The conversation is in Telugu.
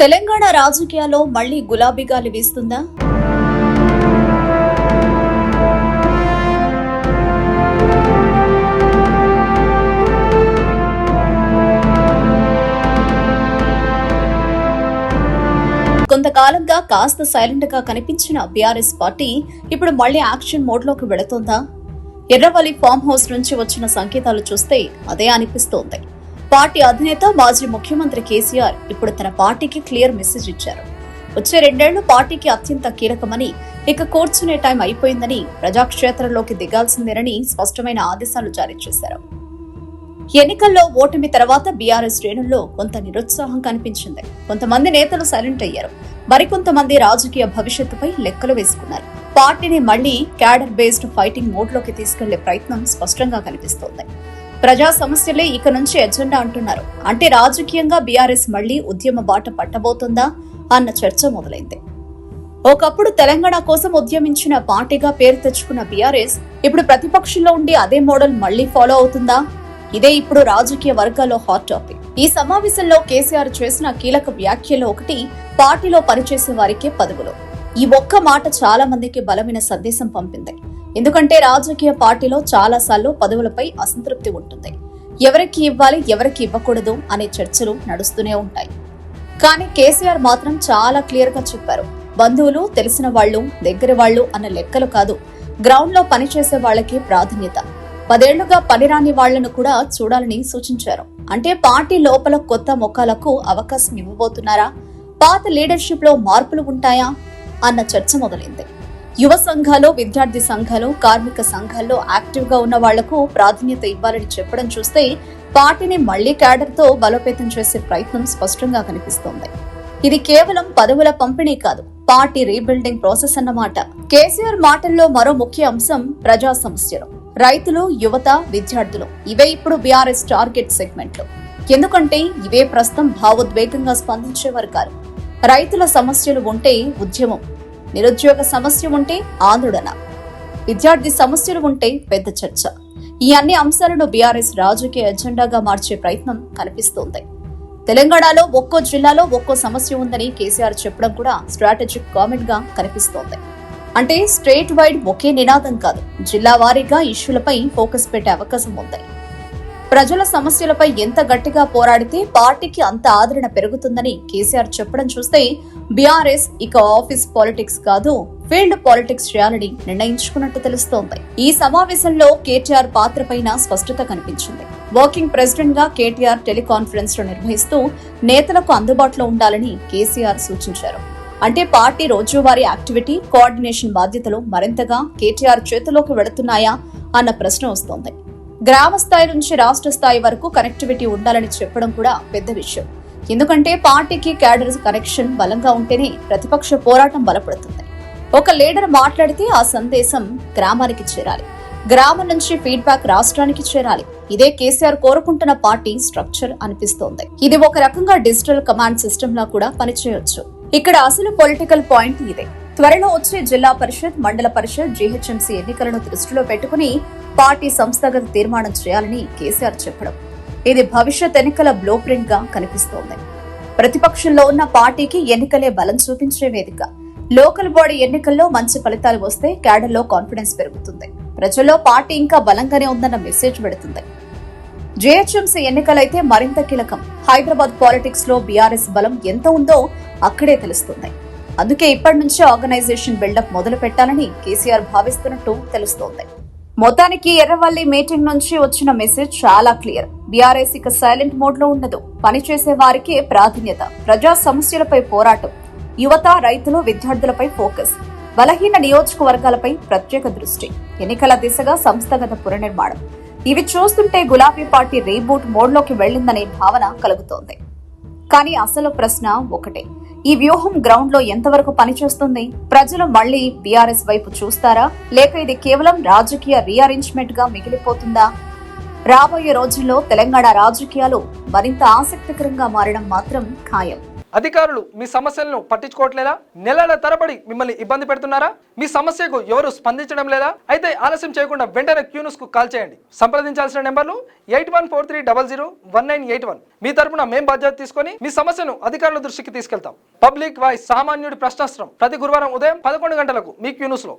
తెలంగాణ రాజకీయాల్లో మళ్లీ గులాబీ గాలి వీస్తుందా? కొంతకాలంగా కాస్త సైలెంట్ గా కనిపించిన బీఆర్ఎస్ పార్టీ ఇప్పుడు మళ్లీ యాక్షన్ మోడ్ లోకి వెళుతోందా? ఎర్రవల్లి ఫామ్ హౌస్ నుంచి వచ్చిన సంకేతాలు చూస్తే అదే అనిపిస్తోంది. పార్టీ అధినేత మాజీ ముఖ్యమంత్రి కేసీఆర్ ఇప్పుడు తన పార్టీకి క్లియర్ మెసేజ్ ఇచ్చారు. వచ్చే 2 ఏళ్లు పార్టీకి అత్యంత కీలకమని, ఇక కూర్చునే టైం అయిపోయిందని, ప్రజాక్షేత్రంలోకి దిగాల్సిందేనని స్పష్టమైన ఆదేశాలు జారీ చేశారు. ఎన్నికల్లో ఓటమి తర్వాత బీఆర్ఎస్ శ్రేణుల్లో కొంత నిరుత్సాహం కనిపించింది. కొంతమంది నేతలు సైలెంట్ అయ్యారు. మరికొంతమంది రాజకీయ భవిష్యత్తుపై లెక్కలు వేసుకున్నారు. పార్టీని మళ్లీ క్యాడర్ బేస్డ్ ఫైటింగ్ మోడ్ లోకి తీసుకెళ్లే ప్రయత్నం స్పష్టంగా కనిపిస్తోంది. ప్రజా సమస్యలే ఇక నుంచి ఎజెండా అంటున్నారు. అంటే రాజకీయంగా బీఆర్ఎస్ మళ్లీ ఉద్యమ బాట పట్టబోతుందా అన్న చర్చ మొదలైంది. ఒకప్పుడు తెలంగాణ కోసం ఉద్యమించిన పార్టీగా పేరు తెచ్చుకున్న బీఆర్ఎస్ ఇప్పుడు ప్రతిపక్షంలో ఉండి అదే మోడల్ మళ్లీ ఫాలో అవుతుందా? ఇదే ఇప్పుడు రాజకీయ వర్గాల్లో హాట్ టాపిక్. ఈ సమావేశంలో కేసీఆర్ చేసిన కీలక వ్యాఖ్యలో ఒకటి, పార్టీలో పనిచేసే వారికే పదవులు. ఈ ఒక్క మాట చాలా మందికి బలమైన సందేశం పంపింది. ఎందుకంటే రాజకీయ పార్టీలో చాలా సార్లు పదవులపై అసంతృప్తి ఉంటుంది. ఎవరికి ఇవ్వాలి, ఎవరికి ఇవ్వకూడదు అనే చర్చలు నడుస్తూనే ఉంటాయి. కానీ కేసీఆర్ మాత్రం చాలా క్లియర్ గా చెప్పారు. బంధువులు, తెలిసిన వాళ్లు, దగ్గర వాళ్లు అన్న లెక్కలు కాదు, గ్రౌండ్ లో పనిచేసే వాళ్లకి ప్రాధాన్యత. 10 ఏళ్లుగా పనిరాని వాళ్లను కూడా చూడాలని సూచించారు. అంటే పార్టీ లోపల కొత్త ముఖాలకు అవకాశం ఇవ్వబోతున్నారా? పాత లీడర్షిప్ లో మార్పులు ఉంటాయా అన్న చర్చ మొదలైంది. యువ సంఘాలు, విద్యార్థి సంఘాలు, కార్మిక సంఘాల్లో యాక్టివ్ గా ఉన్న వాళ్లకు ప్రాధాన్యత ఇవ్వాలని చెప్పడం చూస్తే పార్టీని మళ్లీ క్యాడర్ తో బలోపేతం చేసే ప్రయత్నం స్పష్టంగా కనిపిస్తోంది. ఇది కేవలం పదవుల పంపిణీ కాదు, పార్టీ రీబిల్డింగ్ ప్రాసెస్ అన్నమాట. కేసీఆర్ మాటల్లో మరో ముఖ్య అంశం ప్రజా సమస్యలు. రైతులు, యువత, విద్యార్థులు ఇవే ఇప్పుడు బీఆర్ఎస్ టార్గెట్ సెగ్మెంట్లు. ఎందుకంటే ఇవే ప్రస్తుతం భావోద్వేగంగా స్పందించే వర్గాలు. రైతుల సమస్యలు ఉంటే ఉద్యమం, నిరుద్యోగ సమస్య ఉంటే ఆందోళన, విద్యార్థి సమస్యలు ఉంటే పెద్ద చర్చ. ఈ అన్ని అంశాలను బీఆర్ఎస్ రాజకీయ ఎజెండాగా మార్చే ప్రయత్నం కనిపిస్తోంది. తెలంగాణలో ఒక్కో జిల్లాలో ఒక్కో సమస్య ఉందని కేసీఆర్ చెప్పడం కూడా స్ట్రాటజిక్ కామెంట్ గా కనిపిస్తోంది. అంటే స్టేట్ వైడ్ ఒకే నినాదం కాదు, జిల్లా వారీగా ఇష్యూలపై ఫోకస్ పెట్టే అవకాశం ఉంది. ప్రజల సమస్యలపై ఎంత గట్టిగా పోరాడితే పార్టీకి అంత ఆదరణ పెరుగుతుందని కేసీఆర్ చెప్పడం చూస్తే బీఆర్ఎస్ ఇక ఆఫీస్ పాలిటిక్స్ కాదు, ఫీల్డ్ పాలిటిక్స్ చేయాలని నిర్ణయించుకున్నట్టు తెలుస్తోంది. ఈ సమావేశంలో కేటీఆర్ పాత్రపైన స్పష్టత కనిపించింది. వర్కింగ్ ప్రెసిడెంట్ గా కేటీఆర్ టెలికాన్ఫరెన్స్ లో నిర్వహిస్తూ నేతలకు అందుబాటులో ఉండాలని కేసీఆర్ సూచించారు. అంటే పార్టీ రోజువారీ యాక్టివిటీ, కోఆర్డినేషన్ బాధ్యతలు మరింతగా కేటీఆర్ చేతిలోకి వెళుతున్నాయా అన్న ప్రశ్న వస్తోంది. గ్రామ స్థాయి నుంచి రాష్ట్ర స్థాయి వరకు కనెక్టివిటీ ఉండాలని చెప్పడం కూడా పెద్ద విషయం. ఎందుకంటే పార్టీకి క్యాడర్ కనెక్షన్ బలంగా ఉంటేనే ప్రతిపక్ష పోరాటం బలపడుతుంది. ఒక లీడర్ మాట్లాడితే ఆ సందేశం గ్రామానికి చేరాలి, గ్రామం నుంచి ఫీడ్బ్యాక్ రాష్ట్రానికి చేరాలి. ఇదే కేసీఆర్ కోరుకుంటున్న పార్టీ స్ట్రక్చర్ అనిపిస్తోంది. ఇది ఒక రకంగా డిజిటల్ కమాండ్ సిస్టమ్ లా కూడా పనిచేయొచ్చు. ఇక్కడ అసలు పొలిటికల్ పాయింట్ ఇదే. త్వరలో వచ్చే జిల్లా పరిషత్, మండల పరిషత్, జీహెచ్ఎంసీ ఎన్నికలను దృష్టిలో పెట్టుకుని పార్టీ సంస్థాగత తీర్మానం చేయాలని కేసీఆర్ చెప్పడం, ఇది భవిష్యత్ ఎన్నికల బ్లూ ప్రింట్ గా కనిపిస్తోంది. ప్రతిపక్షంలో ఉన్న పార్టీకి ఎన్నికలే బలం చూపించే వేదిక. లోకల్ బాడీ ఎన్నికల్లో మంచి ఫలితాలు వస్తే క్యాడర్లో కాన్ఫిడెన్స్ పెరుగుతుంది, ప్రజల్లో పార్టీ ఇంకా బలంగానే ఉందన్న మెసేజ్ పెడుతుంది. జీహెచ్ఎంసీ ఎన్నికలైతే మరింత కీలకం. హైదరాబాద్ పాలిటిక్స్ లో బీఆర్ఎస్ బలం ఎంత ఉందో అక్కడే తెలుస్తుంది. అందుకే ఇప్పటి నుంచే ఆర్గనైజేషన్ బిల్డప్ మొదలు పెట్టాలని కేసీఆర్ భావిస్తున్నట్టు తెలుస్తోంది. మొత్తానికి ఎర్రవల్లి మీటింగ్ నుంచి వచ్చిన మెసేజ్ చాలా క్లియర్. బీఆర్ఎస్ ఇక సైలెంట్ మోడ్ లో ఉండదు. పనిచేసే వారికే ప్రాధాన్యత, ప్రజా సమస్యలపై పోరాటం, యువత, రైతులు, విద్యార్థులపై ఫోకస్, బలహీన నియోజకవర్గాలపై ప్రత్యేక దృష్టి, ఎన్నికల దిశగా సంస్థాగత పునర్నిర్మాణం. ఇవి చూస్తుంటే గులాబీ పార్టీ రీబూట్ మోడ్ లోకి వెళ్లిందనే భావన కలుగుతోంది. కానీ అసలు ప్రశ్న ఒకటే, ఈ వ్యూహం గ్రౌండ్ లో ఎంతవరకు పనిచేస్తుంది? ప్రజలు మళ్లీ బీఆర్ఎస్ వైపు చూస్తారా, లేక ఇది కేవలం రాజకీయ రీఅరేంజ్మెంట్ గా మిగిలిపోతుందా? రాబోయే రోజుల్లో తెలంగాణ రాజకీయాలు మరింత ఆసక్తికరంగా మారడం మాత్రం ఖాయం. అధికారులు మీ సమస్యలను పట్టించుకోవట్లేదా? నెలల తరబడి మిమ్మల్ని ఇబ్బంది పెడుతున్నారా? మీ సమస్యకు ఎవరు స్పందించడం లేదా? అయితే ఆలస్యం చేయకుండా వెంటనే క్యూన్యూస్ కు కాల్ చేయండి. సంప్రదించాల్సిన నెంబర్లు 8143001981. మీ తరపున మేం బాధ్యత తీసుకొని మీ సమస్యను అధికారుల దృష్టికి తీసుకెళ్తాం. పబ్లిక్ వాయిస్, సామాన్యుడి ప్రశ్నాస్త్రం, ప్రతి గురువారం ఉదయం 11 గంటలకు మీ క్యూన్యూస్ లో.